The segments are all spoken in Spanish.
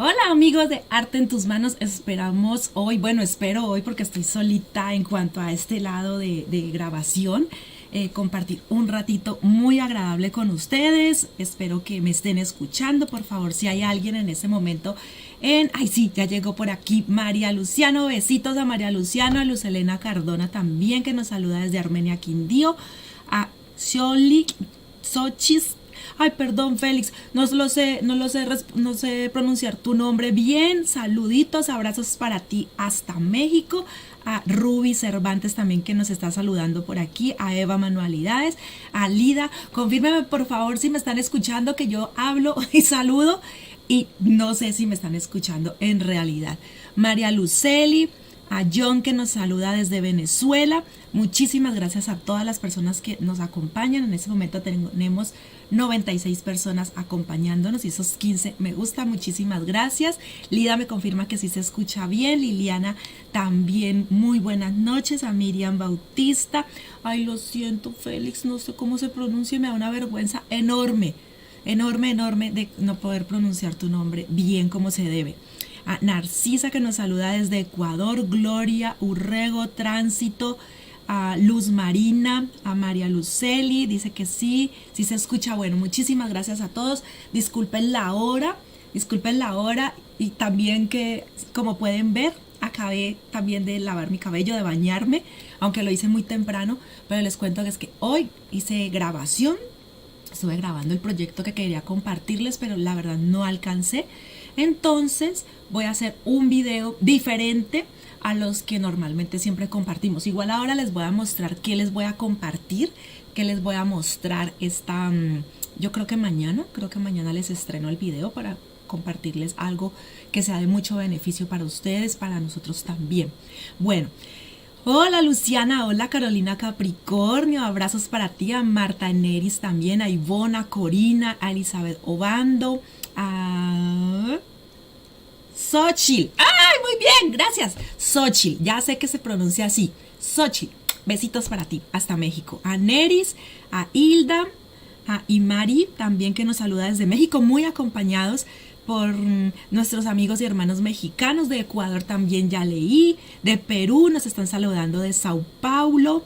Hola amigos de Arte en tus manos, esperamos hoy, bueno, espero hoy porque estoy solita en cuanto a este lado de grabación, compartir un ratito muy agradable con ustedes. Espero que me estén escuchando, por favor, si hay alguien en ese momento ay sí, ya llegó por aquí María Luciano, besitos a María Luciano, a Luz Elena Cardona también que nos saluda desde Armenia, Quindío, a Xolik Xochis. Ay, perdón, Félix, no sé pronunciar tu nombre bien. Saluditos, abrazos para ti hasta México. A Ruby Cervantes también que nos está saludando por aquí. A Eva Manualidades. A Lida. Confírmeme por favor si me están escuchando que yo hablo y saludo. Y no sé si me están escuchando en realidad. María Luceli. A John que nos saluda desde Venezuela. Muchísimas gracias a todas las personas que nos acompañan. En este momento tenemos 96 personas acompañándonos y esos 15 me gusta. Muchísimas gracias. Lida me confirma que sí se escucha bien. Liliana también muy buenas noches. A Miriam Bautista. Ay, lo siento, Félix, no sé cómo se pronuncia, me da una vergüenza enorme, enorme de no poder pronunciar tu nombre bien como se debe. A Narcisa que nos saluda desde Ecuador, Gloria Urrego Tránsito, a Luz Marina, a María Luceli, dice que sí se escucha. Bueno, muchísimas gracias a todos. Disculpen la hora y también que, como pueden ver, acabé también de lavar mi cabello, de bañarme, aunque lo hice muy temprano, pero les cuento que es que hoy hice grabación. Estuve grabando el proyecto que quería compartirles, pero la verdad no alcancé. Entonces voy a hacer un video diferente a los que normalmente siempre compartimos. Igual ahora les voy a mostrar qué les voy a compartir, qué les voy a mostrar yo creo que mañana les estreno el video para compartirles algo que sea de mucho beneficio para ustedes, para nosotros también. Bueno. Hola Luciana, hola Carolina Capricornio, abrazos para ti, a Marta Neris también, a Ivona, a Corina, a Elizabeth Obando, a Xochitl. ¡Ay, muy bien! Gracias. Xochitl, ya sé que se pronuncia así. Xochitl, besitos para ti, hasta México. A Neris, a Hilda, a Imari también que nos saluda desde México, muy acompañados por nuestros amigos y hermanos mexicanos. De Ecuador también ya leí, de Perú nos están saludando, de Sao Paulo,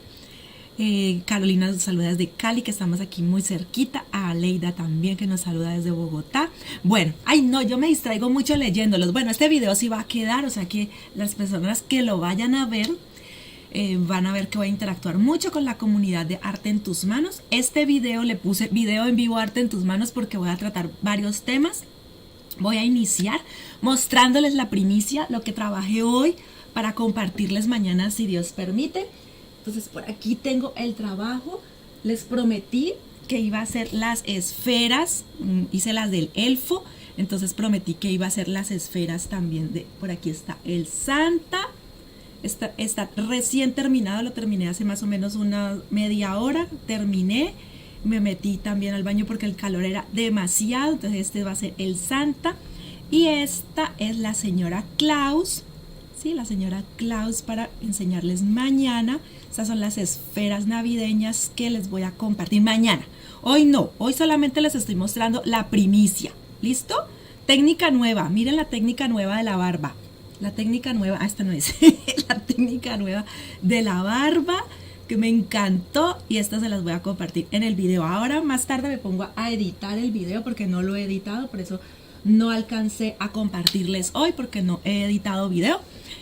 Carolina nos saluda desde Cali, que estamos aquí muy cerquita, a Leida también que nos saluda desde Bogotá. Bueno, ay no, yo me distraigo mucho leyéndolos. Bueno, este video sí va a quedar, o sea que las personas que lo vayan a ver van a ver que voy a interactuar mucho con la comunidad de Arte en tus manos. Este video le puse video en vivo Arte en tus manos porque voy a tratar varios temas. Voy a iniciar mostrándoles la primicia, lo que trabajé hoy para compartirles mañana si Dios permite. Entonces por aquí tengo el trabajo. Les prometí que iba a hacer las esferas, hice las del elfo, entonces prometí que iba a hacer las esferas también. Por aquí está el Santa. Está recién terminado, lo terminé hace más o menos una media hora, terminé. Me metí también al baño porque el calor era demasiado. Entonces este va a ser el Santa. Y esta es la señora Claus. Sí, la señora Claus para enseñarles mañana. Estas son las esferas navideñas que les voy a compartir mañana. Hoy no, hoy solamente les estoy mostrando la primicia. ¿Listo? Técnica nueva. Miren la técnica nueva de la barba. La técnica nueva, esta no es. La técnica nueva de la barba, que me encantó, y estas se las voy a compartir en el video. Ahora más tarde me pongo a editar el video porque no lo he editado, por eso no alcancé a compartirles hoy porque no he editado video.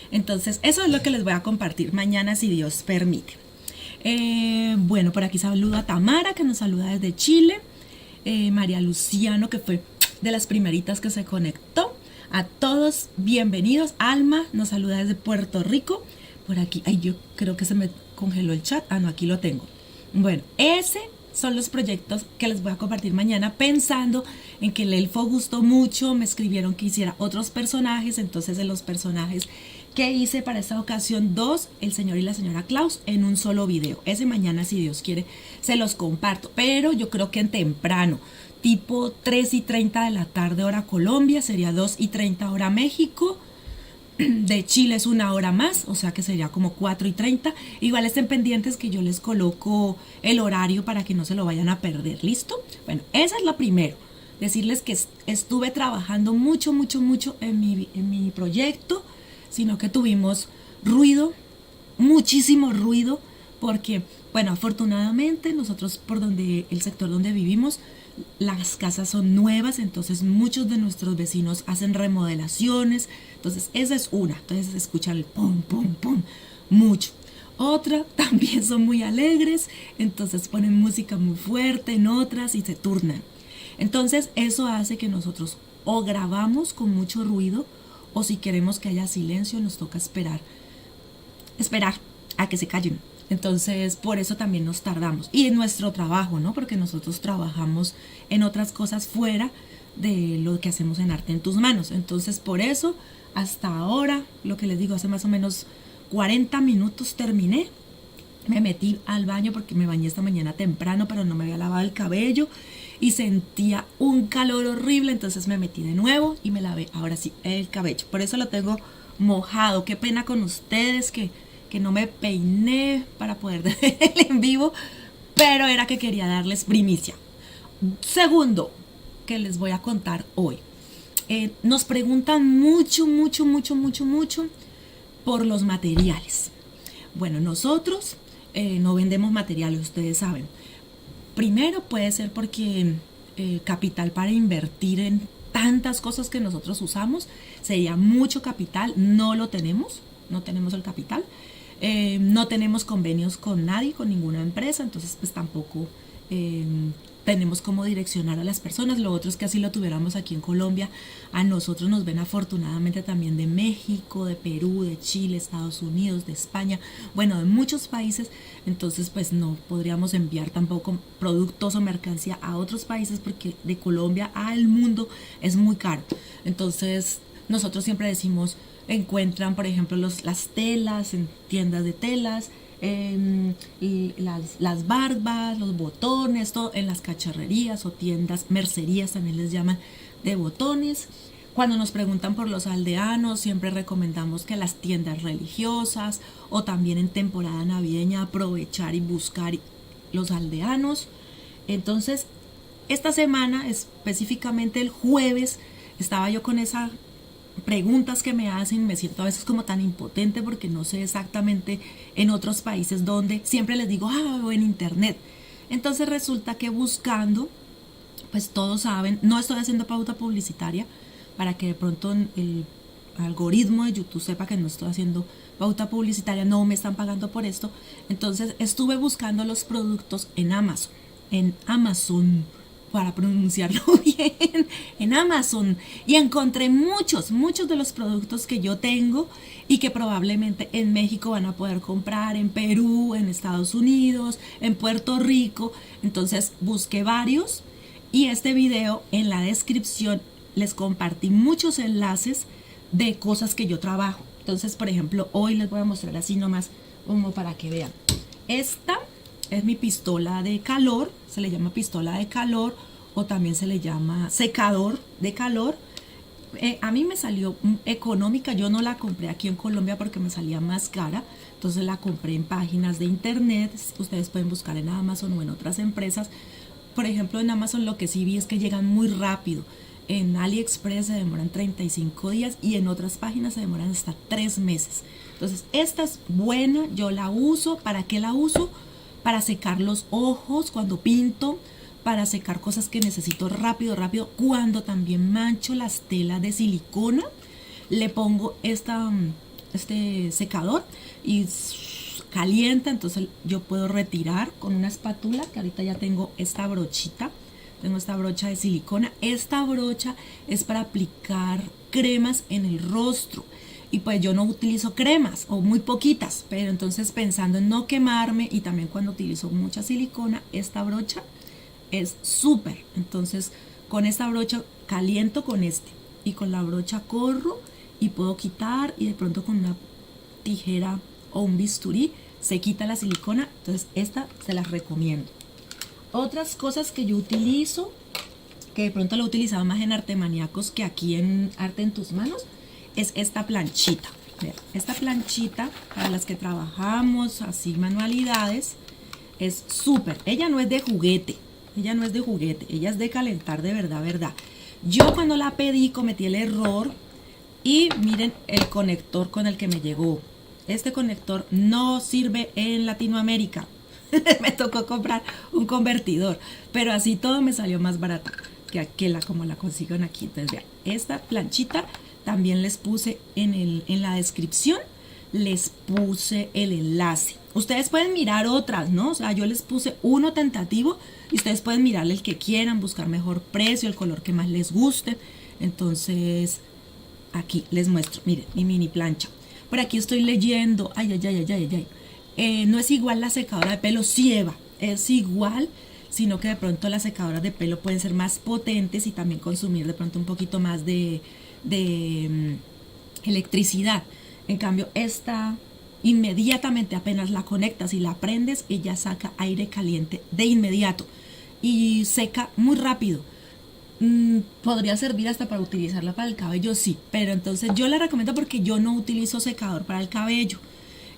Entonces eso es lo que les voy a compartir mañana si Dios permite. Bueno, por aquí saludo a Tamara que nos saluda desde Chile, María Luciano que fue de las primeritas que se conectó. A todos bienvenidos. Alma nos saluda desde Puerto Rico. Por aquí, ay, yo creo que se me congeló el chat. Ah, no, aquí lo tengo. Bueno, ese son los proyectos que les voy a compartir mañana, pensando en que el elfo gustó mucho. Me escribieron que hiciera otros personajes, entonces de los personajes que hice para esta ocasión, dos, el señor y la señora Claus, en un solo video. Ese mañana, si Dios quiere, se los comparto, pero yo creo que en temprano, tipo 3:30 de la tarde hora Colombia, sería 2:30 hora México. De Chile es una hora más, o sea que sería como 4:30. Igual estén pendientes que yo les coloco el horario para que no se lo vayan a perder. ¿Listo? Bueno, esa es la primero. decirles que estuve trabajando mucho, mucho, mucho en mi proyecto, sino que tuvimos ruido, muchísimo ruido, porque, bueno, afortunadamente nosotros por donde, el sector donde vivimos, las casas son nuevas, entonces muchos de nuestros vecinos hacen remodelaciones, entonces esa es una, entonces se escucha el pum, pum, pum, mucho. Otra, también son muy alegres, entonces ponen música muy fuerte en otras y se turnan. Entonces eso hace que nosotros o grabamos con mucho ruido o si queremos que haya silencio nos toca esperar a que se callen. Entonces por eso también nos tardamos. Y en nuestro trabajo, ¿no? Porque nosotros trabajamos en otras cosas fuera de lo que hacemos en Arte en Tus Manos. Entonces por eso hasta ahora, lo que les digo, hace más o menos 40 minutos terminé. Me metí al baño porque me bañé esta mañana temprano, pero no me había lavado el cabello y sentía un calor horrible, entonces me metí de nuevo y me lavé ahora sí el cabello. Por eso lo tengo mojado. Qué pena con ustedes que no me peiné para poder dar el en vivo, pero era que quería darles primicia. Segundo, que les voy a contar hoy. Nos preguntan mucho, mucho, mucho, mucho, mucho por los materiales. Bueno, nosotros no vendemos materiales, ustedes saben. Primero puede ser porque capital para invertir en tantas cosas que nosotros usamos sería mucho capital, no lo tenemos, no tenemos el capital. No tenemos convenios con nadie, con ninguna empresa, entonces pues tampoco tenemos cómo direccionar a las personas. Lo otro es que así lo tuviéramos aquí en Colombia, a nosotros nos ven afortunadamente también de México, de Perú, de Chile, Estados Unidos, de España, bueno, de muchos países. Entonces pues no podríamos enviar tampoco productos o mercancía a otros países porque de Colombia al mundo es muy caro. Entonces nosotros siempre decimos, encuentran por ejemplo las telas en tiendas de telas, las barbas, los botones, todo en las cacharrerías o tiendas, mercerías también les llaman, de botones. Cuando nos preguntan por los aldeanos, siempre recomendamos que las tiendas religiosas o también en temporada navideña aprovechar y buscar los aldeanos. Entonces, esta semana, específicamente el jueves, estaba yo con esa preguntas que me hacen, me siento a veces como tan impotente porque no sé exactamente en otros países donde, siempre les digo, o en internet. Entonces resulta que buscando, pues todos saben, no estoy haciendo pauta publicitaria para que de pronto el algoritmo de YouTube sepa que no estoy haciendo pauta publicitaria, no me están pagando por esto. Entonces estuve buscando los productos en Amazon, para pronunciarlo bien, en Amazon, y encontré muchos de los productos que yo tengo y que probablemente en México van a poder comprar, en Perú, en Estados Unidos, en Puerto Rico. Entonces busqué varios y este video en la descripción les compartí muchos enlaces de cosas que yo trabajo. Entonces, por ejemplo, hoy les voy a mostrar así nomás como para que vean. Esta es mi pistola de calor, se le llama pistola de calor o también se le llama secador de calor. A mí me salió económica, yo no la compré aquí en Colombia porque me salía más cara, entonces la compré en páginas de internet. Ustedes pueden buscar en Amazon o en otras empresas. Por ejemplo, en Amazon lo que sí vi es que llegan muy rápido. En AliExpress se demoran 35 días y en otras páginas se demoran hasta 3 meses. Entonces esta es buena, yo la uso. ¿Para qué la uso? Para secar los ojos cuando pinto, para secar cosas que necesito rápido, cuando también mancho las telas de silicona, le pongo este secador y calienta, entonces yo puedo retirar con una espátula, que ahorita ya tengo esta brochita, tengo esta brocha de silicona. Esta brocha es para aplicar cremas en el rostro. Y pues yo no utilizo cremas o muy poquitas, pero entonces pensando en no quemarme y también cuando utilizo mucha silicona, esta brocha es súper. Entonces con esta brocha caliento con y con la brocha corro y puedo quitar y de pronto con una tijera o un bisturí se quita la silicona. Entonces esta se las recomiendo. Otras cosas que yo utilizo, que de pronto lo he utilizado más en Artemaníacos que aquí en Arte en Tus Manos, es esta planchita. Vean, esta planchita para las que trabajamos así manualidades es súper. Ella no es de juguete, Ella no es de juguete, ella es de calentar de verdad, verdad. Yo cuando la pedí cometí el error y miren el conector con el que me llegó. Este conector no sirve en Latinoamérica. Me tocó comprar un convertidor, pero así todo me salió más barato que aquella como la consiguen aquí. Entonces vean, esta planchita también les puse en la descripción, les puse el enlace. Ustedes pueden mirar otras, ¿no? O sea, yo les puse uno tentativo y ustedes pueden mirar el que quieran, buscar mejor precio, el color que más les guste. Entonces, aquí les muestro, miren, mi mini plancha. Por aquí estoy leyendo, no es igual la secadora de pelo, sí, Eva, es igual, sino que de pronto las secadoras de pelo pueden ser más potentes y también consumir de pronto un poquito más de electricidad. En cambio, esta inmediatamente apenas la conectas y la prendes, ella saca aire caliente de inmediato y seca muy rápido. Podría servir hasta para utilizarla para el cabello, sí, pero entonces yo la recomiendo porque yo no utilizo secador para el cabello.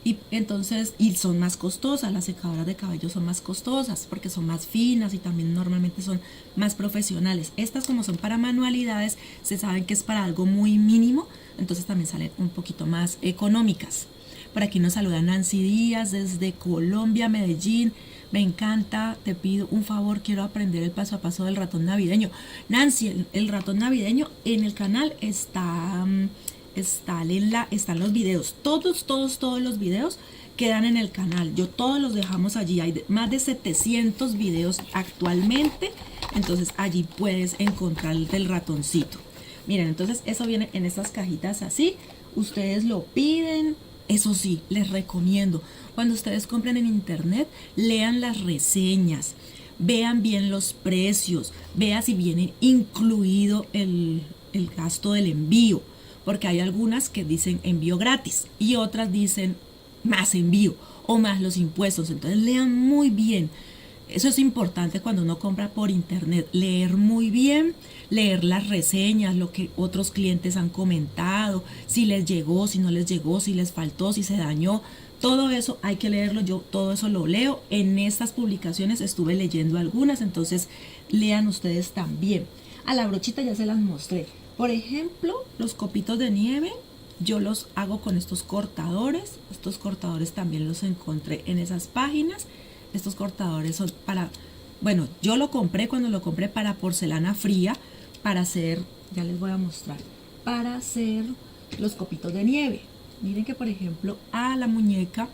Y entonces, y son más costosas, las secadoras de cabello son más costosas porque son más finas y también normalmente son más profesionales. Estas, como son para manualidades, se saben que es para algo muy mínimo, entonces también salen un poquito más económicas. Por aquí nos saluda Nancy Díaz desde Colombia, Medellín. Me encanta, te pido un favor, quiero aprender el paso a paso del ratón navideño. Nancy, el ratón navideño en el canal están los videos, todos los videos quedan en el canal, yo todos los dejamos allí, hay más de 700 videos actualmente, entonces allí puedes encontrar el del ratoncito. Miren, entonces eso viene en estas cajitas así, ustedes lo piden. Eso sí, les recomiendo, cuando ustedes compren en internet, lean las reseñas, vean bien los precios, vean si viene incluido el gasto del envío, porque hay algunas que dicen envío gratis y otras dicen más envío o más los impuestos. Entonces lean muy bien. Eso es importante cuando uno compra por internet, leer muy bien, leer las reseñas, lo que otros clientes han comentado, si les llegó, si no les llegó, si les faltó, si se dañó. Todo eso hay que leerlo, yo todo eso lo leo. En estas publicaciones estuve leyendo algunas, entonces lean ustedes también. A la brochita ya se las mostré. Por ejemplo, los copitos de nieve, yo los hago con estos cortadores. Estos cortadores también los encontré en esas páginas. Estos cortadores son para, bueno, yo lo compré cuando lo compré para porcelana fría, para hacer, ya les voy a mostrar, para hacer los copitos de nieve. Miren que, por ejemplo, a la muñeca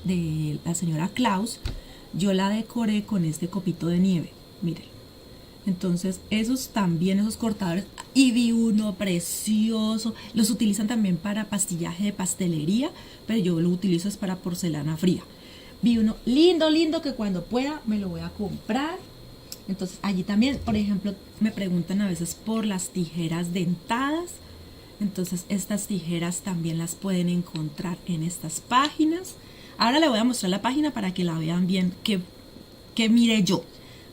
de la señora Claus, yo la decoré con este copito de nieve, miren. Entonces, esos también, esos cortadores, y vi uno precioso, los utilizan también para pastillaje de pastelería, pero yo lo utilizo es para porcelana fría. Vi uno lindo que cuando pueda me lo voy a comprar. Entonces allí también, por ejemplo, me preguntan a veces por las tijeras dentadas. Entonces estas tijeras también las pueden encontrar en estas páginas. Ahora le voy a mostrar la página para que la vean bien, que mire yo,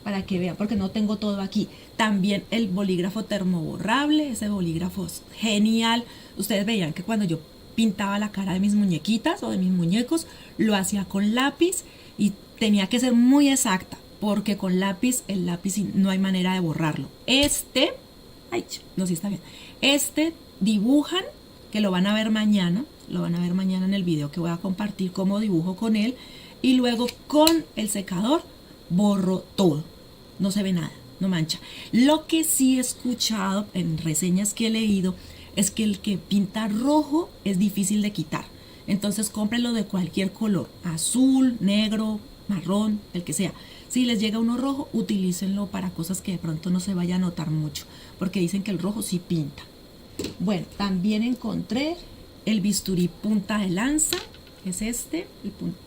para que vean, porque no tengo todo aquí. También el bolígrafo termoborrable, ese bolígrafo es genial. Ustedes veían que cuando yo pintaba la cara de mis muñequitas o de mis muñecos, lo hacía con lápiz y tenía que ser muy exacta, porque con lápiz, el lápiz no hay manera de borrarlo. No sé si está bien. Dibujan, que lo van a ver mañana en el video que voy a compartir cómo dibujo con él, y luego con el secador borro todo, no se ve nada, no mancha. Lo que sí he escuchado en reseñas que he leído es que el que pinta rojo es difícil de quitar. Entonces cómprenlo de cualquier color, azul, negro, marrón, el que sea. Si les llega uno rojo, utilícenlo para cosas que de pronto no se vaya a notar mucho, porque dicen que el rojo sí pinta. Bueno, también encontré el bisturí punta de lanza, es el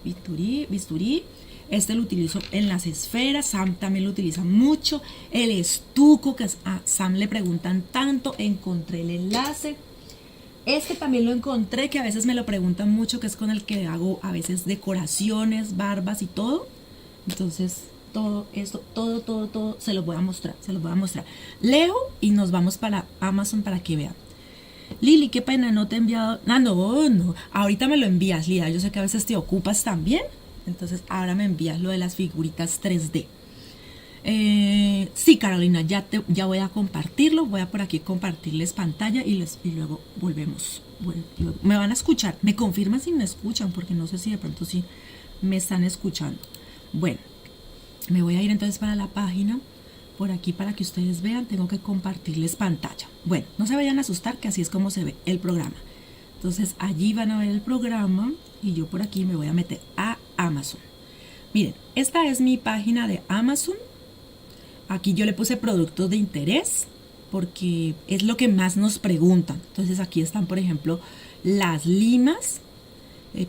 bisturí. Este lo utilizo en las esferas, Sam también lo utiliza mucho. El estuco, que a Sam le preguntan tanto, encontré el enlace. Este también lo encontré, que a veces me lo preguntan mucho, que es con el que hago a veces decoraciones, barbas y todo. Entonces, todo esto, todo, se los voy a mostrar, Leo y nos vamos para Amazon para que vean. Lili, qué pena, no te he enviado. No, ahorita me lo envías, Lida. Yo sé que a veces te ocupas también. Entonces ahora me envías lo de las figuritas 3D. Sí, Carolina, ya voy a compartirlo. Voy a por aquí compartirles pantalla y luego volvemos. Bueno, me van a escuchar. Me confirman si me escuchan, porque no sé si de pronto sí me están escuchando. Bueno, me voy a ir entonces para la página. Por aquí para que ustedes vean, tengo que compartirles pantalla. Bueno, no se vayan a asustar, que así es como se ve el programa. Entonces allí van a ver el programa y yo por aquí me voy a meter a Amazon. Miren, esta es mi página de Amazon. Aquí yo le puse productos de interés porque es lo que más nos preguntan. Entonces aquí están, por ejemplo, las limas,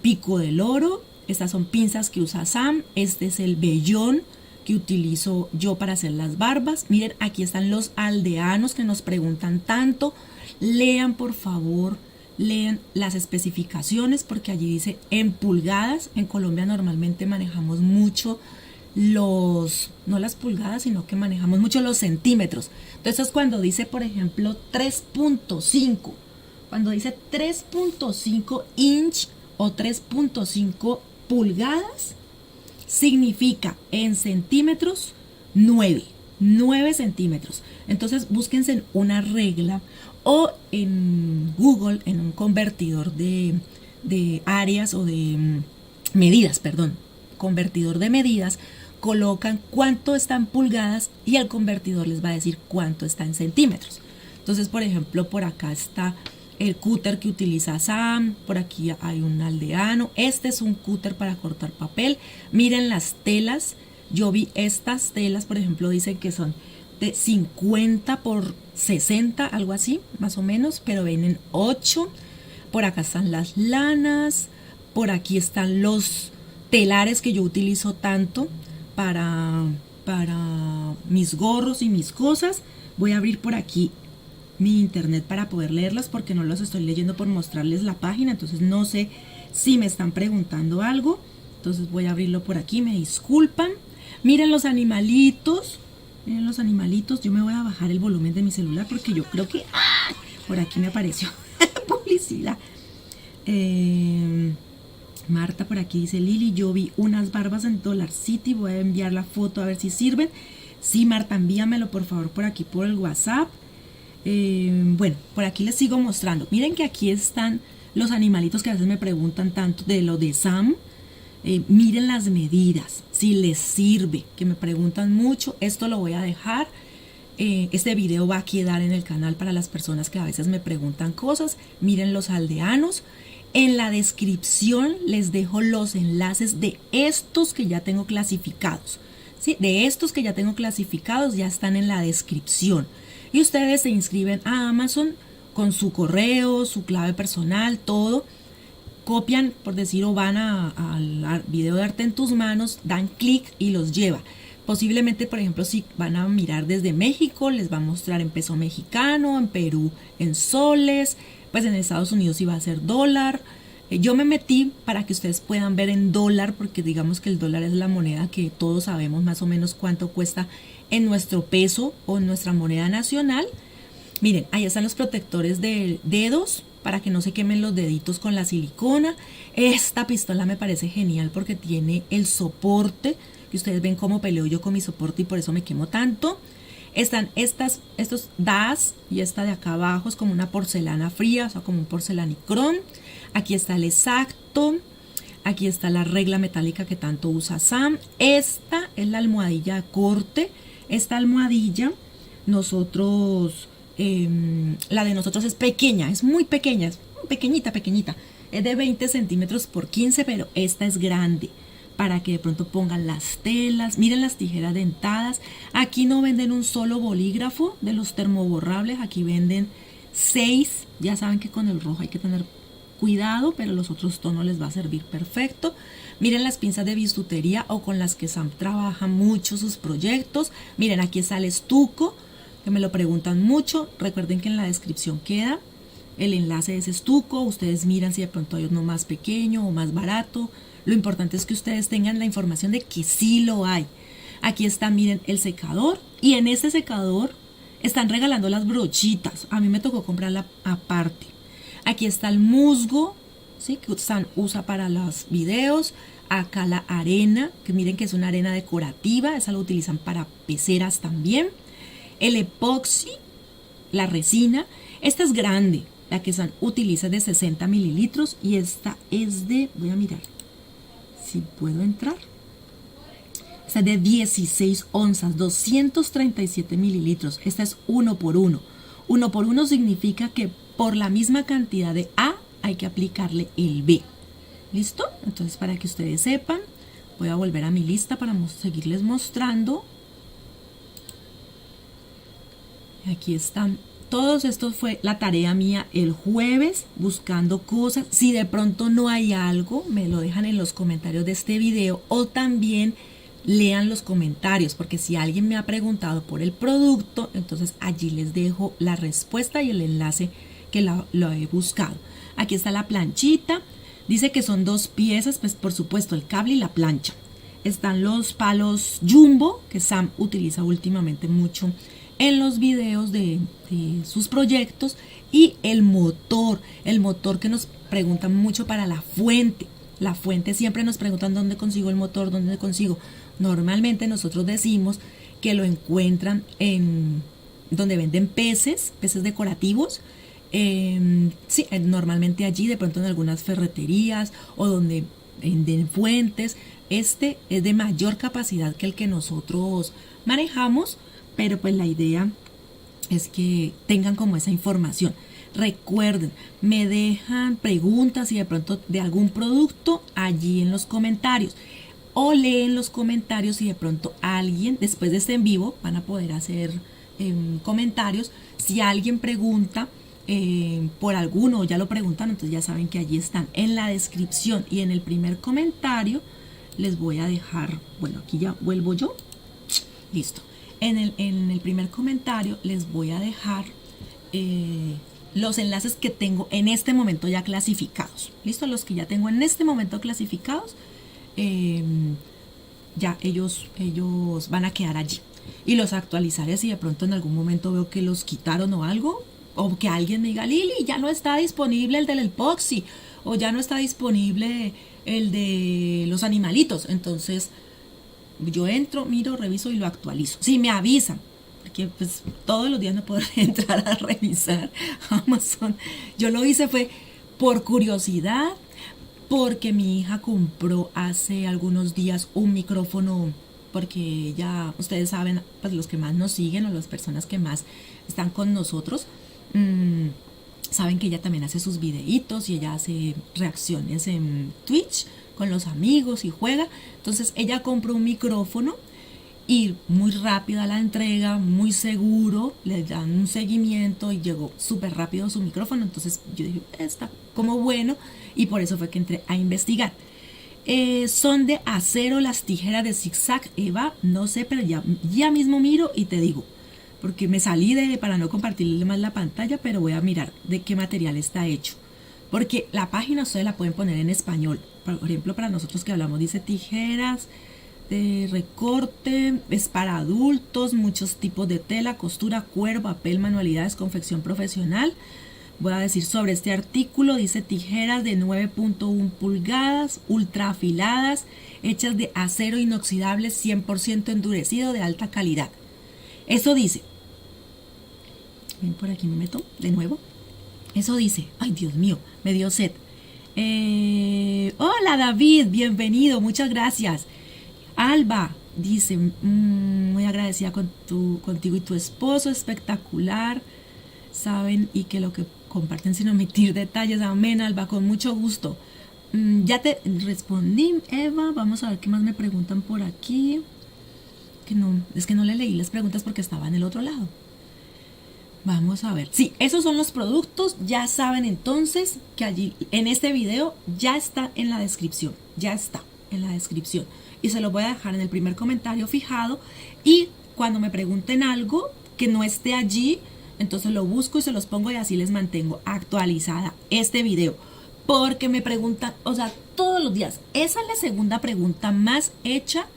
pico del oro. Estas son pinzas que usa Sam. Este es el vellón que utilizo yo para hacer las barbas. Miren, aquí están los aldeanos que nos preguntan tanto. Lean, por favor, lean las especificaciones porque allí dice en pulgadas. En Colombia normalmente manejamos mucho no las pulgadas, sino que manejamos mucho los centímetros. Entonces cuando dice, por ejemplo, 3.5, cuando dice 3.5 inch o 3.5 pulgadas, significa en centímetros 9 centímetros. Entonces búsquense en una regla o en Google, en un convertidor de áreas o de medidas, perdón, convertidor de medidas, colocan cuánto está en pulgadas y el convertidor les va a decir cuánto está en centímetros. Entonces, por ejemplo, por acá está el cúter que utiliza Sam, por aquí hay un aldeano. Este es un cúter para cortar papel. Miren las telas. Yo vi estas telas, por ejemplo, dicen que son de 50 por 60, algo así, más o menos, pero vienen 8. Por acá están las lanas. Por aquí están los telares que yo utilizo tanto para mis gorros y mis cosas. Voy a abrir por aquí mi internet para poder leerlas porque no los estoy leyendo por mostrarles la página, entonces no sé si me están preguntando algo. Entonces voy a abrirlo por aquí, me disculpan. Miren los animalitos, yo me voy a bajar el volumen de mi celular porque yo creo que por aquí me apareció publicidad. Marta por aquí dice, Lili, yo vi unas barbas en Dollar City, voy a enviar la foto a ver si sirven. Sí, Marta, envíamelo por favor por aquí por el WhatsApp. Bueno, por aquí les sigo mostrando. Miren que aquí están los animalitos que a veces me preguntan tanto de lo de Sam. Miren las medidas, si les sirve, que me preguntan mucho. Esto lo voy a dejar. Este video va a quedar en el canal para las personas que a veces me preguntan cosas. Miren los aldeanos. En la descripción les dejo los enlaces de estos que ya tengo clasificados. ¿Sí? De estos que ya tengo clasificados ya están en la descripción. Y ustedes se inscriben a Amazon con su correo, su clave personal, todo. Copian, por decir, o van al video de Arte en tus manos, dan clic y los lleva. Posiblemente, por ejemplo, si van a mirar desde México, les va a mostrar en peso mexicano, en Perú en soles, pues en Estados Unidos iba a ser dólar. Yo me metí para que ustedes puedan ver en dólar, porque digamos que el dólar es la moneda que todos sabemos más o menos cuánto cuesta en nuestro peso o en nuestra moneda nacional. Miren, ahí están los protectores de dedos para que no se quemen los deditos con la silicona. Esta pistola me parece genial porque tiene el soporte, que ustedes ven cómo peleo yo con mi soporte y por eso me quemo tanto. Están estos DAS y esta de acá abajo es como una porcelana fría, o sea, como un porcelanicrón. Aquí está el exacto. Aquí está la regla metálica que tanto usa Sam. Esta es la almohadilla de corte. Esta almohadilla, nosotros, la de nosotros es pequeña, es muy pequeña, es pequeñita. Es de 20 centímetros por 15, pero esta es grande, para que de pronto pongan las telas. Miren las tijeras dentadas. Aquí no venden un solo bolígrafo de los termoborrables, aquí venden 6. Ya saben que con el rojo hay que tener cuidado, pero los otros tonos les va a servir perfecto. Miren las pinzas de bisutería o con las que Sam trabaja mucho sus proyectos. Miren, aquí está el estuco, que me lo preguntan mucho. Recuerden que en la descripción queda el enlace de ese estuco. Ustedes miran si de pronto hay uno más pequeño o más barato. Lo importante es que ustedes tengan la información de que sí lo hay. Aquí está, miren, el secador. Y en este secador están regalando las brochitas. A mí me tocó comprarla aparte. Aquí está el musgo, ¿sí? Que Sam usa para los videos. Acá la arena, que miren que es una arena decorativa, esa la utilizan para peceras también. El epoxi, la resina, esta es grande, la que utiliza de 60 mililitros y esta es de, voy a mirar si puedo entrar, esta es de 16 onzas, 237 mililitros, esta es 1 por 1. 1 por 1 significa que por la misma cantidad de A hay que aplicarle el B. ¿Listo? Entonces, para que ustedes sepan, voy a volver a mi lista para seguirles mostrando. Aquí están. Todos estos fue la tarea mía el jueves, buscando cosas. Si de pronto no hay algo, me lo dejan en los comentarios de este video o también lean los comentarios, porque si alguien me ha preguntado por el producto, entonces allí les dejo la respuesta y el enlace que lo he buscado. Aquí está la planchita. Dice que son 2 piezas, pues por supuesto el cable y la plancha. Están los palos Jumbo, que Sam utiliza últimamente mucho en los videos de sus proyectos, y el motor que nos preguntan mucho para la fuente. La fuente siempre nos preguntan dónde consigo el motor, dónde consigo. Normalmente nosotros decimos que lo encuentran en donde venden peces decorativos. Sí, normalmente allí, de pronto en algunas ferreterías o donde venden fuentes. Este es de mayor capacidad que el que nosotros manejamos, pero pues la idea es que tengan como esa información. Recuerden, me dejan preguntas y de pronto de algún producto allí en los comentarios, o leen los comentarios y de pronto alguien, después de este en vivo, van a poder hacer comentarios. Si alguien pregunta por alguno o ya lo preguntan, entonces ya saben que allí están en la descripción y en el primer comentario. Les voy a dejar, bueno, aquí ya vuelvo yo, listo. En el primer comentario les voy a dejar los enlaces que tengo en este momento ya clasificados. Listo, los que ya tengo en este momento clasificados, ya ellos van a quedar allí. Y los actualizaré si de pronto en algún momento veo que los quitaron o algo, o que alguien me diga, Lili, ya no está disponible el del epoxi, o ya no está disponible el de los animalitos. Entonces yo entro, miro, reviso y lo actualizo. Si me avisan, porque pues todos los días no puedo entrar a revisar Amazon. Yo lo hice fue por curiosidad, porque mi hija compró hace algunos días un micrófono, porque ya ustedes saben, pues los que más nos siguen o las personas que más están con nosotros, saben que ella también hace sus videitos y ella hace reacciones en Twitch con los amigos y juega. Entonces ella compró un micrófono y muy rápida la entrega, muy seguro, le dan un seguimiento y llegó súper rápido su micrófono. Entonces yo dije, está como bueno, y por eso fue que entré a investigar. Son de acero las tijeras de zigzag, Eva, no sé, pero ya mismo miro y te digo, porque me salí para no compartirle más la pantalla, pero voy a mirar de qué material está hecho, porque la página ustedes la pueden poner en español. Por ejemplo, para nosotros que hablamos, dice tijeras de recorte, es para adultos, muchos tipos de tela, costura, cuero, papel, manualidades, confección profesional. Voy a decir sobre este artículo, dice tijeras de 9.1 pulgadas, ultra afiladas, hechas de acero inoxidable 100% endurecido de alta calidad. Eso dice, ven por aquí, me meto de nuevo. Eso dice, ay Dios mío, me dio sed. Hola David, bienvenido, muchas gracias. Alba dice, muy agradecida contigo y tu esposo, espectacular. Saben y que lo que comparten sin omitir detalles. Amén, Alba, con mucho gusto. Ya te respondí, Eva. Vamos a ver qué más me preguntan por aquí. Es que no le leí las preguntas porque estaba en el otro lado. Vamos a ver. Sí, esos son los productos. Ya saben entonces que allí en este video ya está en la descripción. Ya está en la descripción. Y se los voy a dejar en el primer comentario fijado. Y cuando me pregunten algo que no esté allí, entonces lo busco y se los pongo, y así les mantengo actualizada este video. Porque me preguntan, o sea, todos los días. Esa es la segunda pregunta más hecha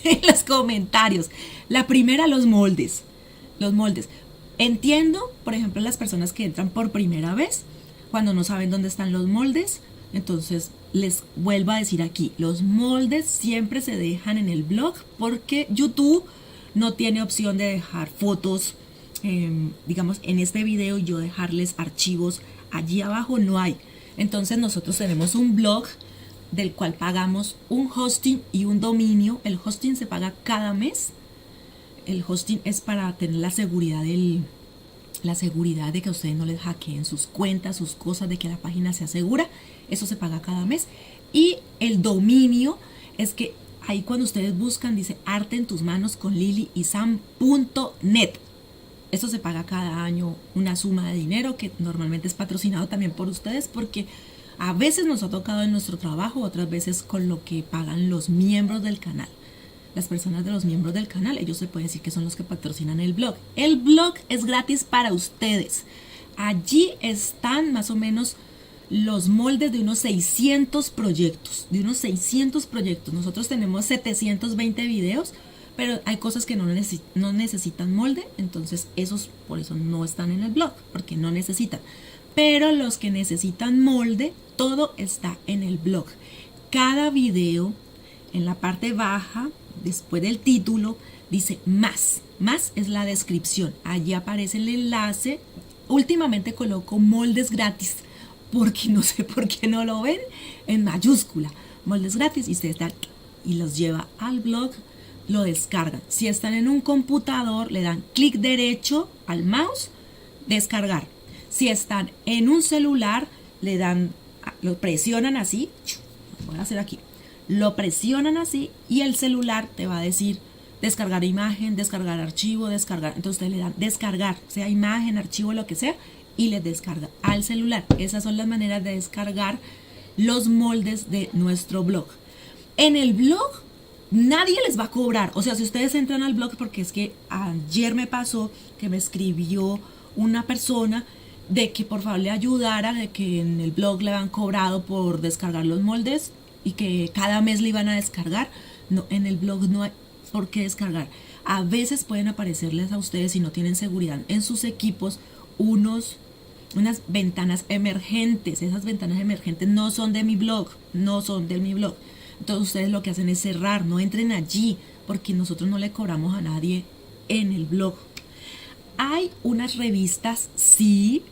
en los comentarios. La primera, los moldes. Los moldes. Entiendo, por ejemplo, las personas que entran por primera vez, cuando no saben dónde están los moldes, Entonces, les vuelvo a decir aquí, los moldes siempre se dejan en el blog porque YouTube no tiene opción de dejar fotos. Digamos, en este video yo dejarles archivos allí abajo no hay. Entonces nosotros tenemos un blog del cual pagamos un hosting y un dominio. El hosting se paga cada mes. El hosting es para tener la seguridad de que a ustedes no les hackeen sus cuentas, sus cosas, de que la página sea segura. Eso se paga cada mes. Y el dominio es que ahí cuando ustedes buscan dice arte en tus manos con lilysam.net. Eso se paga cada año una suma de dinero que normalmente es patrocinado también por ustedes, porque a veces nos ha tocado en nuestro trabajo, otras veces con lo que pagan los miembros del canal. Las personas de los miembros del canal, ellos se puede decir que son los que patrocinan el blog. El blog es gratis para ustedes. Allí están más o menos los moldes de unos 600 proyectos. Nosotros tenemos 720 videos, pero hay cosas que no necesitan molde, entonces esos por eso no están en el blog, porque no necesitan. Pero los que necesitan molde, todo está en el blog. Cada video, en la parte baja, después del título, dice más. Más es la descripción. Allí aparece el enlace. Últimamente coloco moldes gratis, porque no sé por qué no lo ven en mayúscula. Moldes gratis y ustedes dan y los lleva al blog, lo descargan. Si están en un computador, le dan clic derecho al mouse, descargar. Si están en un celular, le dan, lo presionan así, voy a hacer aquí, lo presionan así y el celular te va a decir descargar imagen, descargar archivo, descargar. Entonces ustedes le dan descargar, sea imagen, archivo, lo que sea, y les descarga al celular. Esas son las maneras de descargar los moldes de nuestro blog. En el blog nadie les va a cobrar. O sea, si ustedes entran al blog, porque es que ayer me pasó que me escribió una persona de que por favor le ayudara, de que en el blog le han cobrado por descargar los moldes y que cada mes le iban a descargar. No, en el blog no hay por qué descargar. A veces pueden aparecerles a ustedes, si no tienen seguridad en sus equipos, unas ventanas emergentes. Esas ventanas emergentes no son de mi blog, no son de mi blog. Entonces ustedes lo que hacen es cerrar, no entren allí, porque nosotros no le cobramos a nadie en el blog. Hay unas revistas, sí,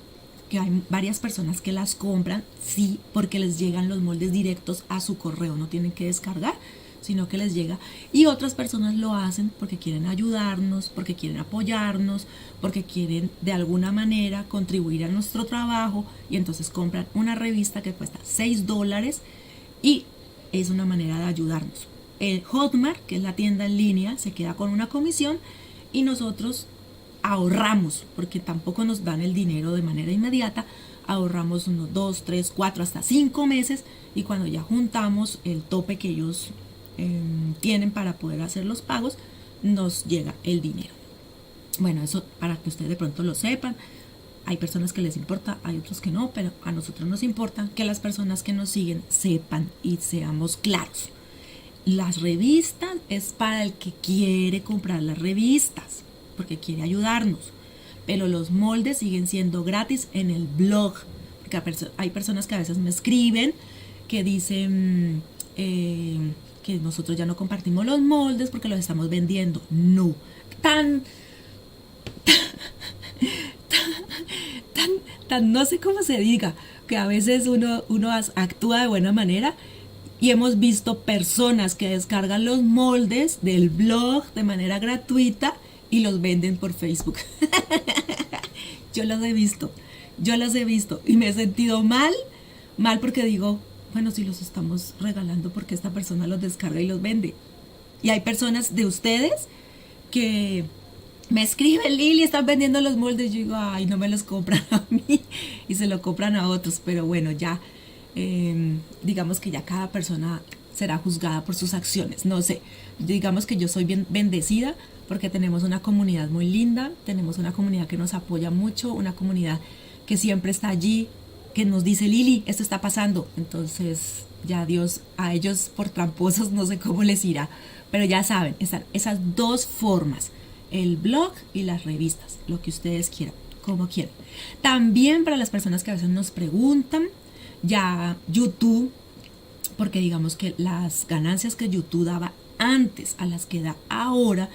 que hay varias personas que las compran, sí, porque les llegan los moldes directos a su correo, no tienen que descargar, sino que les llega. Y otras personas lo hacen porque quieren ayudarnos, porque quieren apoyarnos, porque quieren de alguna manera contribuir a nuestro trabajo, y entonces compran una revista que cuesta $6 y es una manera de ayudarnos. El Hotmart, que es la tienda en línea, se queda con una comisión y nosotros ahorramos, porque tampoco nos dan el dinero de manera inmediata. Ahorramos unos 2, 3, 4, hasta 5 meses, y cuando ya juntamos el tope que ellos tienen para poder hacer los pagos, nos llega el dinero. Bueno, eso para que ustedes de pronto lo sepan. Hay personas que les importa, hay otros que no, pero a nosotros nos importa que las personas que nos siguen sepan y seamos claros. Las revistas es para el que quiere comprar las revistas, porque quiere ayudarnos. Pero los moldes siguen siendo gratis en el blog. Porque hay personas que a veces me escriben que dicen que nosotros ya no compartimos los moldes porque los estamos vendiendo. No, tan no sé cómo se diga, que a veces uno actúa de buena manera, y hemos visto personas que descargan los moldes del blog de manera gratuita y los venden por Facebook. Yo los he visto y me he sentido mal porque digo, bueno, si los estamos regalando, porque esta persona los descarga y los vende. Y hay personas de ustedes que me escriben, Lili, están vendiendo los moldes. Yo digo, ay, no me los compran a mí y se lo compran a otros. Pero bueno, ya digamos que ya cada persona será juzgada por sus acciones. No sé, digamos que yo soy bien bendecida porque tenemos una comunidad muy linda, tenemos una comunidad que nos apoya mucho, una comunidad que siempre está allí, que nos dice, Lili, esto está pasando. Entonces ya Dios, a ellos por tramposos no sé cómo les irá, pero ya saben, están esas dos formas: el blog y las revistas, lo que ustedes quieran, como quieran. También para las personas que a veces nos preguntan, Ya YouTube, porque digamos que las ganancias que YouTube daba antes a las que da ahora,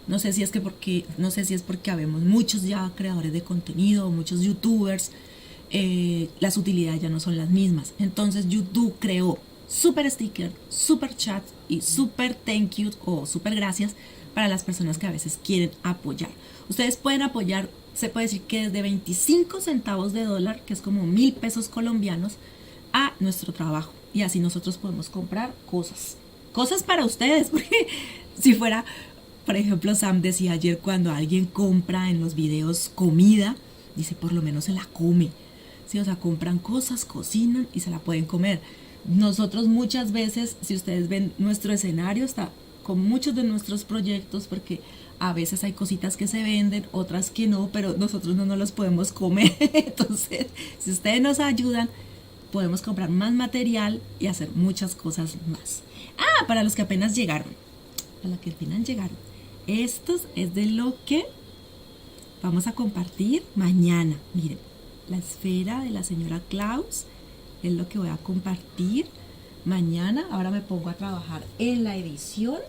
no sé si es que porque, no sé si es porque habemos muchos ya creadores de contenido, muchos youtubers, las utilidades ya no son las mismas. Entonces YouTube creó super sticker, super chat y super thank you o super gracias para las personas que a veces quieren apoyar. Ustedes pueden apoyar, se puede decir que desde 25 centavos de dólar, que es como 1.000 pesos colombianos, a nuestro trabajo. Y así nosotros podemos comprar cosas. Cosas para ustedes, porque si fuera, por ejemplo, Sam decía ayer cuando alguien compra en los videos comida, dice por lo menos se la come. Sí, o sea, compran cosas, cocinan y se la pueden comer. Nosotros muchas veces, si ustedes ven nuestro escenario, está con muchos de nuestros proyectos, porque a veces hay cositas que se venden, otras que no, pero nosotros no nos los podemos comer. Entonces, si ustedes nos ayudan, podemos comprar más material y hacer muchas cosas más. Ah, para los que apenas llegaron. Para los que apenas llegaron. Esto es de lo que vamos a compartir mañana. Miren, la esfera de la señora Claus es lo que voy a compartir mañana. Ahora me pongo a trabajar en la edición.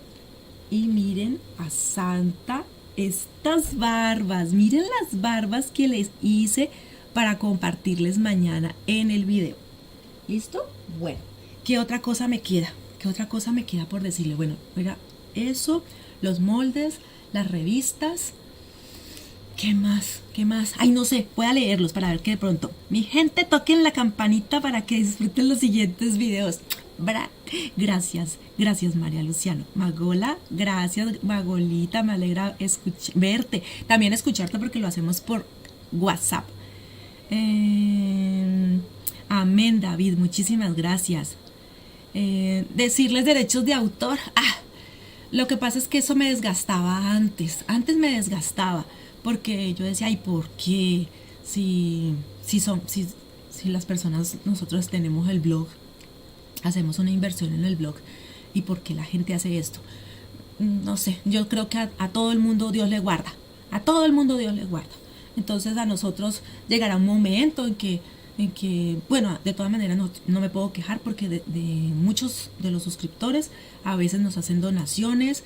Y miren a Santa estas barbas. Miren las barbas que les hice para compartirles mañana en el video. ¿Listo? Bueno, ¿qué otra cosa me queda? ¿Qué otra cosa me queda por decirle? Bueno, oiga, eso, los moldes, las revistas. ¿Qué más? ¿Qué más? Ay, no sé, voy a leerlos para ver que de pronto. Mi gente, toquen la campanita para que disfruten los siguientes videos. Gracias, gracias María Luciano. Magola, gracias Magolita, me alegra verte. También escucharte porque lo hacemos por WhatsApp. Amén, David, muchísimas gracias. Decirles derechos de autor. Lo que pasa es que eso me desgastaba antes. Antes me desgastaba porque yo decía, ay, ¿por qué? Si las personas, nosotros tenemos el blog, hacemos una inversión en el blog, ¿y por qué la gente hace esto? No sé, yo creo que a todo el mundo Dios le guarda. A todo el mundo Dios le guarda. Entonces a nosotros llegará un momento en que bueno, de todas maneras no me puedo quejar porque de muchos de los suscriptores a veces nos hacen donaciones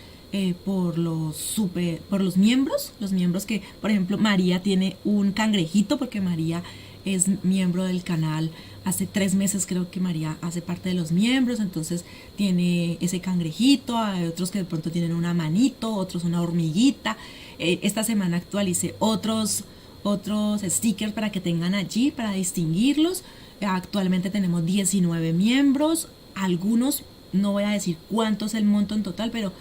por los miembros, que, por ejemplo, María tiene un cangrejito porque María es miembro del canal. Hace 3 meses creo que María hace parte de los miembros, entonces tiene ese cangrejito. Hay otros que de pronto tienen una manito, otros una hormiguita. Esta semana actualicé otros stickers para que tengan allí, para distinguirlos. Actualmente tenemos 19 miembros. Algunos, no voy a decir cuánto es el monto en total, pero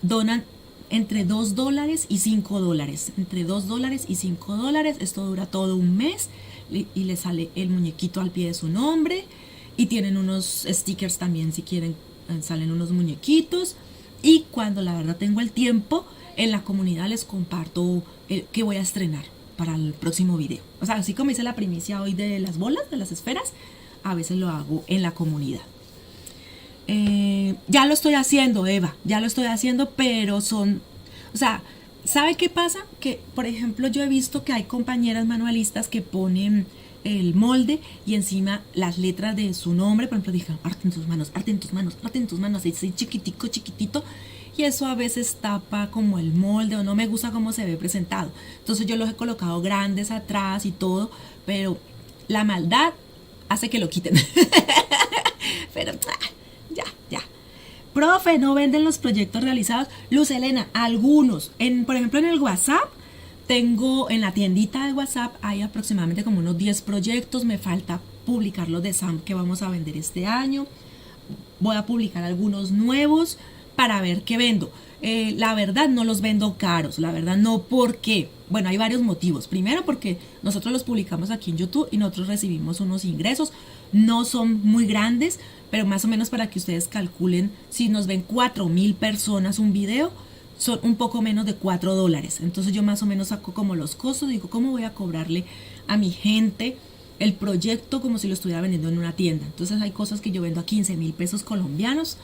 donan entre $2 y $5. Entre $2 y $5. Esto dura todo un mes y le sale el muñequito al pie de su nombre. Y tienen unos stickers también, si quieren, salen unos muñequitos. Y cuando la verdad tengo el tiempo, en la comunidad les comparto que voy a estrenar para el próximo video. O sea, así como hice la primicia hoy de las bolas, de las esferas, a veces lo hago en la comunidad. Ya lo estoy haciendo, Eva, ya lo estoy haciendo, pero o sea, ¿sabe qué pasa? Que, por ejemplo, yo he visto que hay compañeras manualistas que ponen el molde y encima las letras de su nombre. Por ejemplo, dijeron, arte en tus manos, arte en tus manos, arte en tus manos, así chiquitito. Y eso a veces tapa como el molde o no me gusta cómo se ve presentado. Entonces yo los he colocado grandes atrás y todo, pero la maldad hace que lo quiten. Pero ya. Profe, ¿no venden los proyectos realizados? Luz Elena, algunos. Por ejemplo, en el WhatsApp, tengo en la tiendita de WhatsApp, hay aproximadamente como unos 10 proyectos. Me falta publicar los de Sam que vamos a vender este año. Voy a publicar algunos nuevos para ver qué vendo. La verdad no los vendo caros, la verdad no, porque, bueno, hay varios motivos. Primero, porque nosotros los publicamos aquí en YouTube y nosotros recibimos unos ingresos. No son muy grandes, pero más o menos para que ustedes calculen, si nos ven 4.000 personas un video, son un poco menos de $4. Entonces yo más o menos saco como los costos, digo, ¿cómo voy a cobrarle a mi gente el proyecto como si lo estuviera vendiendo en una tienda? Entonces hay cosas que yo vendo a 15.000 pesos colombianos.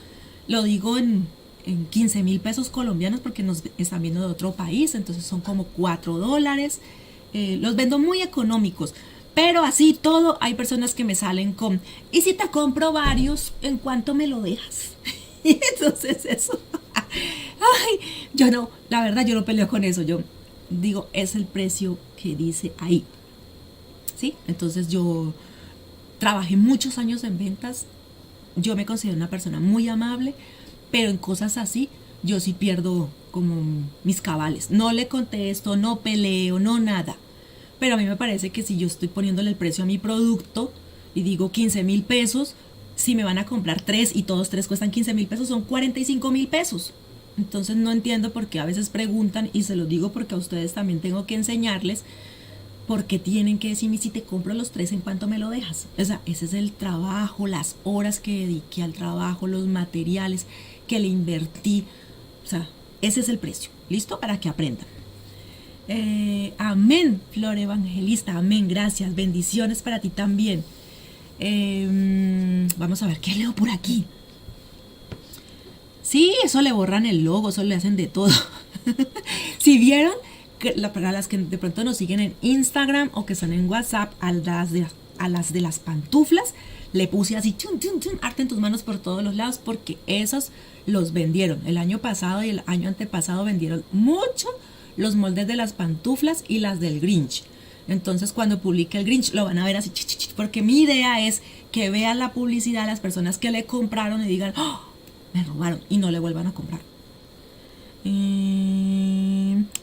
Lo digo en 15.000 pesos colombianos porque nos están viendo de otro país, entonces son como $4. Los vendo muy económicos, Pero así todo, hay personas que me salen con, ¿y si te compro varios, en cuánto me lo dejas? Y entonces eso, ay, yo no, la verdad yo no peleo con eso, yo digo, es el precio que dice ahí, ¿sí? Entonces yo trabajé muchos años en ventas, yo me considero una persona muy amable, pero en cosas así yo sí pierdo como mis cabales. No le contesto, no peleo, no nada. Pero a mí me parece que si yo estoy poniéndole el precio a mi producto y digo 15,000 pesos, si me van a comprar tres y todos tres cuestan 15,000 pesos, son 45,000 pesos. Entonces no entiendo por qué a veces preguntan, y se lo digo porque a ustedes también tengo que enseñarles porque tienen que decirme, si te compro los tres, ¿en cuánto me lo dejas? O sea, ese es el trabajo, las horas que dediqué al trabajo, los materiales que le invertí. O sea, ese es el precio. ¿Listo? Para que aprendan. Amén, Flor Evangelista. Amén, gracias. Bendiciones para ti también. Vamos a ver qué leo por aquí. Sí, eso le borran el logo, eso le hacen de todo. Si vieron, para las que de pronto nos siguen en Instagram o que están en WhatsApp, a las de las pantuflas, le puse así, arte en tus manos por todos los lados, porque esos los vendieron. El año pasado y el año antepasado vendieron mucho los moldes de las pantuflas y las del Grinch. Entonces cuando publique el Grinch lo van a ver así, porque mi idea es que vean la publicidad a las personas que le compraron y digan, ¡oh! Me robaron, y no le vuelvan a comprar.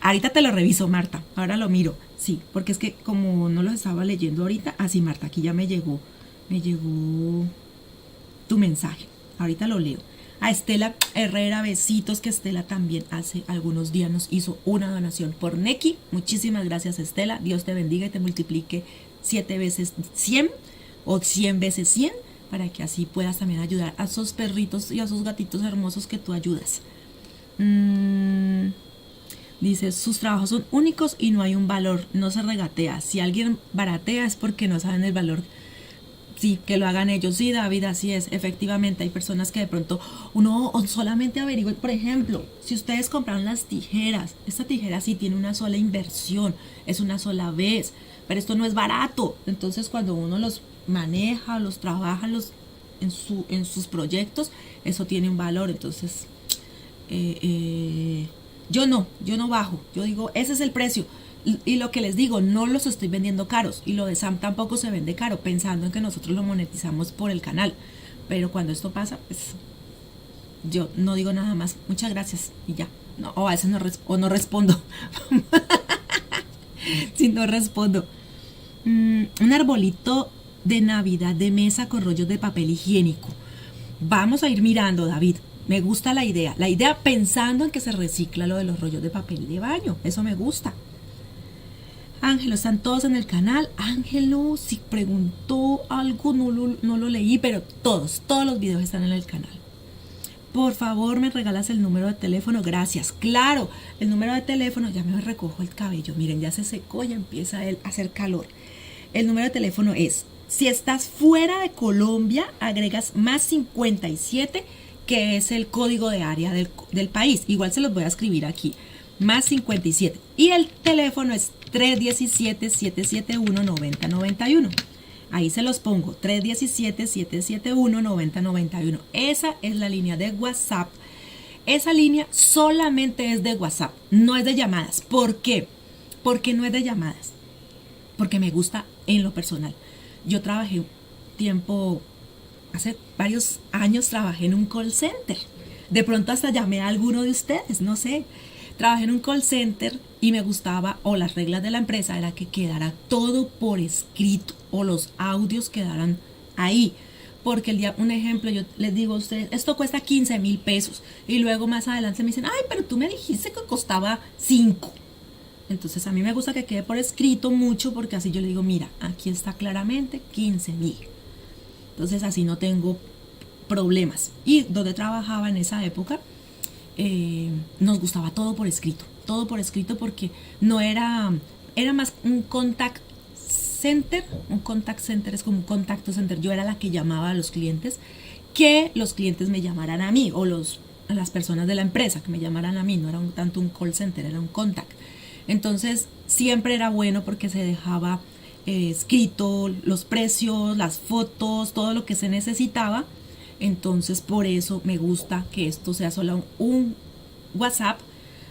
Ahorita te lo reviso, Marta. Ahora lo miro. Sí, porque es que como no lo estaba leyendo ahorita. Así, Marta, aquí ya me llegó tu mensaje. Ahorita lo leo. A Estela Herrera, besitos, que Estela también hace algunos días nos hizo una donación por Neki. Muchísimas gracias, Estela. Dios te bendiga y te multiplique 7 veces 100 o 100 veces 100 para que así puedas también ayudar a esos perritos y a esos gatitos hermosos que tú ayudas. Dice, sus trabajos son únicos y no hay un valor, no se regatea. Si alguien baratea es porque no saben el valor. Sí, que lo hagan ellos. Sí, David, así es. Efectivamente, hay personas que de pronto uno solamente averigüe. Por ejemplo, si ustedes compraron las tijeras, esta tijera sí tiene una sola inversión, es una sola vez, pero esto no es barato. Entonces, cuando uno los maneja, los trabaja en sus proyectos, eso tiene un valor. Entonces, yo no bajo. Yo digo, ese es el precio. Y lo que les digo, no los estoy vendiendo caros. Y lo de Sam tampoco se vende caro, pensando en que nosotros lo monetizamos por el canal. Pero cuando esto pasa, pues yo no digo nada más. Muchas gracias. Y ya. No, o a veces no respondo. Si no respondo. Un arbolito de Navidad de mesa con rollos de papel higiénico. Vamos a ir mirando, David. Me gusta la idea. La idea pensando en que se recicla lo de los rollos de papel de baño. Eso me gusta. Ángelo, están todos en el canal. Ángelo, si preguntó algo, no lo leí, pero todos los videos están en el canal. Por favor, me regalas el número de teléfono. Gracias. Claro, el número de teléfono, ya me recojo el cabello. Miren, ya se secó, ya empieza a hacer calor. El número de teléfono es, si estás fuera de Colombia, agregas más 57, que es el código de área del país. Igual se los voy a escribir aquí. Más 57. Y el teléfono es 317-771-9091. Ahí se los pongo. 317-771-9091. Esa es la línea de WhatsApp. Esa línea solamente es de WhatsApp. No es de llamadas. ¿Por qué? Porque no es de llamadas. Porque me gusta en lo personal. Yo trabajé tiempo, hace varios años trabajé en un call center. De pronto hasta llamé a alguno de ustedes, no sé. Trabajé en un call center y me gustaba, o las reglas de la empresa era que quedara todo por escrito o los audios quedaran ahí. Porque un ejemplo, yo les digo a ustedes, esto cuesta 15,000 pesos. Y luego más adelante me dicen, ay, pero tú me dijiste que costaba 5. Entonces a mí me gusta que quede por escrito mucho, porque así yo le digo, mira, aquí está claramente 15,000. Entonces así no tengo problemas. Y donde trabajaba en esa época, nos gustaba todo por escrito porque no era más un contact center. Un contact center es como un contacto center. Yo era la que llamaba a los clientes, que los clientes me llamaran a mí, o a las personas de la empresa que me llamaran a mí. No era tanto un call center, era un contact. Entonces siempre era bueno porque se dejaba escrito los precios, las fotos, todo lo que se necesitaba. Entonces por eso me gusta que esto sea solo un WhatsApp.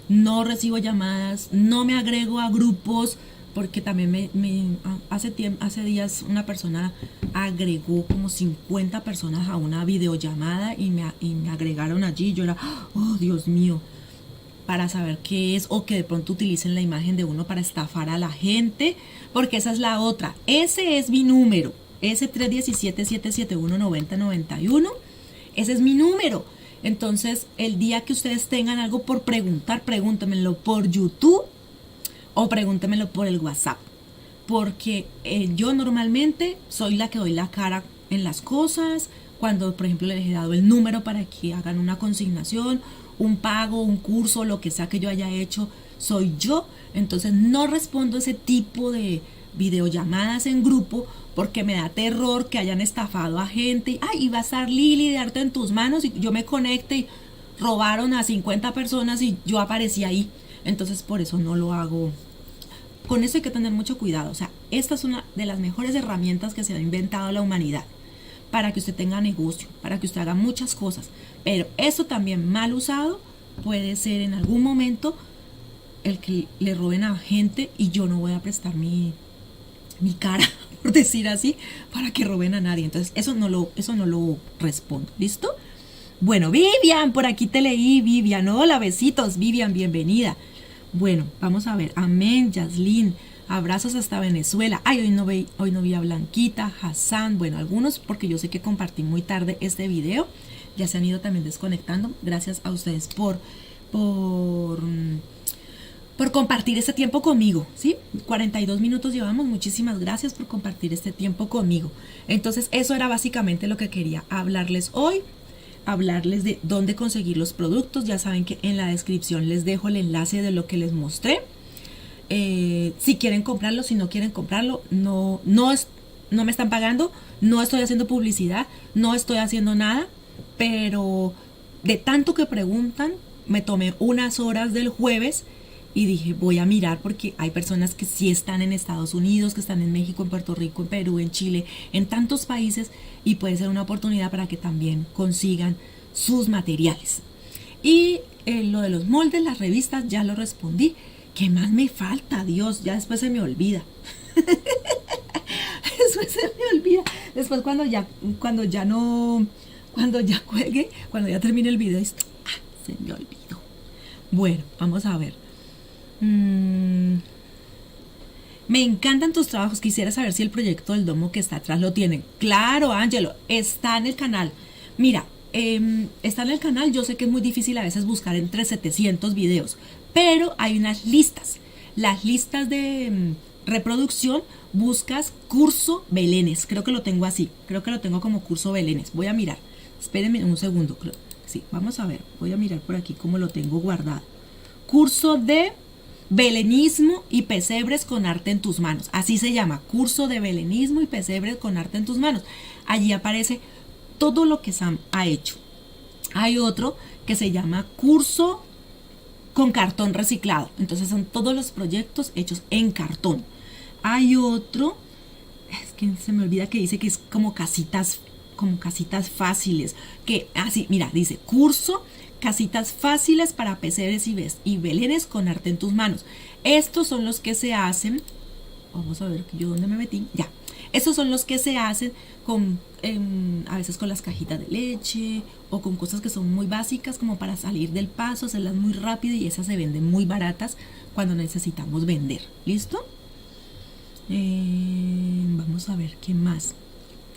No recibo llamadas, no me agrego a grupos, porque también hace días una persona agregó como 50 personas a una videollamada y me agregaron allí. Yo era, oh Dios mío, para saber qué es, o que de pronto utilicen la imagen de uno para estafar a la gente, porque esa es la otra. Ese es mi número, ese 317-771-9091, ese es mi número. Entonces, el día que ustedes tengan algo por preguntar, pregúntenmelo por YouTube o pregúntenmelo por el WhatsApp, porque yo normalmente soy la que doy la cara en las cosas. Cuando, por ejemplo, les he dado el número para que hagan una consignación, un pago, un curso, lo que sea que yo haya hecho, soy yo. Entonces no respondo ese tipo de videollamadas en grupo, porque me da terror que hayan estafado a gente. Ay, va a estar Lili de Arte en Tus Manos, y yo me conecte y robaron a 50 personas y yo aparecí ahí. Entonces por eso no lo hago. Con eso hay que tener mucho cuidado. O sea, esta es una de las mejores herramientas que se ha inventado la humanidad para que usted tenga negocio, para que usted haga muchas cosas. Pero eso también mal usado puede ser en algún momento el que le roben a gente, y yo no voy a prestar mi cara, por decir así, para que roben a nadie. Entonces eso no lo respondo. ¿Listo? Bueno, Vivian, por aquí te leí, Vivian. Hola, besitos, Vivian, bienvenida. Bueno, vamos a ver. Amén, Yaslin. Abrazos hasta Venezuela. Ay, hoy no vi a Blanquita, Hassan. Bueno, algunos, porque yo sé que compartí muy tarde este video. Ya se han ido también desconectando. Gracias a ustedes por compartir este tiempo conmigo, ¿sí? 42 minutos llevamos. Muchísimas gracias por compartir este tiempo conmigo. Entonces, eso era básicamente lo que quería hablarles hoy. Hablarles de dónde conseguir los productos. Ya saben que en la descripción les dejo el enlace de lo que les mostré. Si quieren comprarlo, si no quieren comprarlo, no me están pagando, no estoy haciendo publicidad, no estoy haciendo nada, pero de tanto que preguntan, me tomé unas horas del jueves y dije, voy a mirar, porque hay personas que sí están en Estados Unidos, que están en México, en Puerto Rico, en Perú, en Chile, en tantos países, y puede ser una oportunidad para que también consigan sus materiales. Y lo de los moldes, las revistas, ya lo respondí. ¿Qué más me falta? Dios, ya después se me olvida. Después se me olvida. Después cuando ya cuelgue, cuando ya termine el video, se me olvidó. Bueno, vamos a ver. Me encantan tus trabajos. Quisiera saber si el proyecto del domo que está atrás lo tienen. Claro, Ángelo, está en el canal. Mira, está en el canal. Yo sé que es muy difícil a veces buscar entre 700 videos, pero hay unas listas. Las listas de reproducción, buscas curso Belénes. Creo que lo tengo así. Creo que lo tengo como curso Belénes. Voy a mirar. Espérenme un segundo. Sí, vamos a ver. Voy a mirar por aquí cómo lo tengo guardado. Curso de Belenismo y pesebres con arte en tus manos. Así se llama. Curso de Belenismo y pesebres con arte en tus manos. Allí aparece todo lo que Sam ha hecho. Hay otro que se llama curso con cartón reciclado. Entonces son todos los proyectos hechos en cartón. Hay otro, es que se me olvida, que dice que es como casitas fáciles. Que así, mira, dice curso casitas fáciles para pesebres y belenes con arte en tus manos. Estos son los que se hacen. Vamos a ver yo dónde me metí. Ya. Estos son los que se hacen con a veces con las cajitas de leche, o con cosas que son muy básicas, como para salir del paso, hacerlas muy rápido, y esas se venden muy baratas cuando necesitamos vender. ¿Listo? Vamos a ver qué más.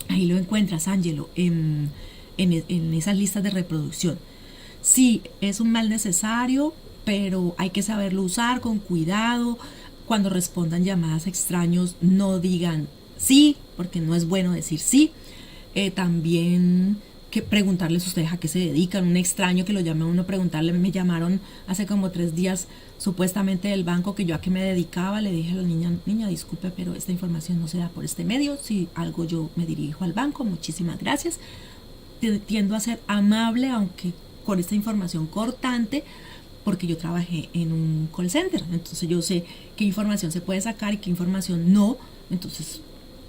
Ahí lo encuentras, Ángelo, en esas listas de reproducción. Sí, es un mal necesario, pero hay que saberlo usar con cuidado. Cuando respondan llamadas a extraños, no digan sí, porque no es bueno decir sí. También que preguntarles ustedes a qué se dedican. Un extraño que lo llame a uno, preguntarle. Me llamaron hace como 3 días supuestamente del banco, que yo a qué me dedicaba. Le dije a la niña, disculpe, pero esta información no se da por este medio. Si algo, yo me dirijo al banco. Muchísimas gracias. Tiendo a ser amable, aunque con esta información cortante, porque yo trabajé en un call center. Entonces yo sé qué información se puede sacar y qué información no, Entonces,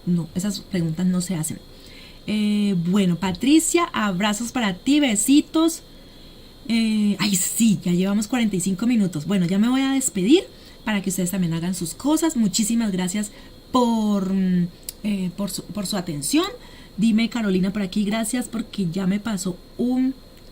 no, esas preguntas no se hacen. Bueno, Patricia, abrazos para ti, besitos. Ay, sí, ya llevamos 45 minutos. Bueno, ya me voy a despedir para que ustedes también hagan sus cosas. Muchísimas gracias por su atención. Dime, Carolina, por aquí, gracias porque ya me pasó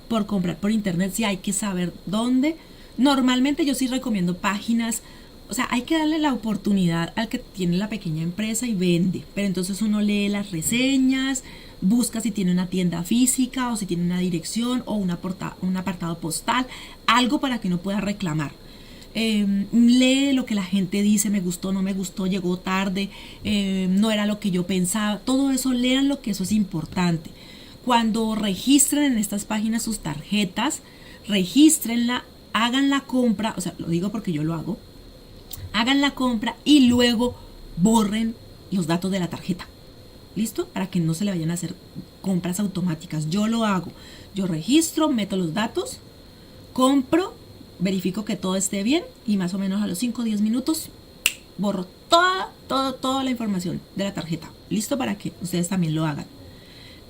por comprar por internet. Si hay que saber dónde. Normalmente yo sí recomiendo páginas. O sea, hay que darle la oportunidad al que tiene la pequeña empresa y vende. Pero entonces uno lee las reseñas, busca si tiene una tienda física o si tiene una dirección o un apartado postal, algo para que uno pueda reclamar. Lee lo que la gente dice, me gustó, no me gustó, llegó tarde, no era lo que yo pensaba. Todo eso, léanlo, que eso es importante. Cuando registren en estas páginas sus tarjetas, regístrenla, hagan la compra, o sea, lo digo porque yo lo hago, hagan la compra y luego borren los datos de la tarjeta. ¿Listo? Para que no se le vayan a hacer compras automáticas. Yo lo hago. Yo registro, meto los datos, compro, verifico que todo esté bien y más o menos a los 5 o 10 minutos borro toda la información de la tarjeta. ¿Listo? Para que ustedes también lo hagan.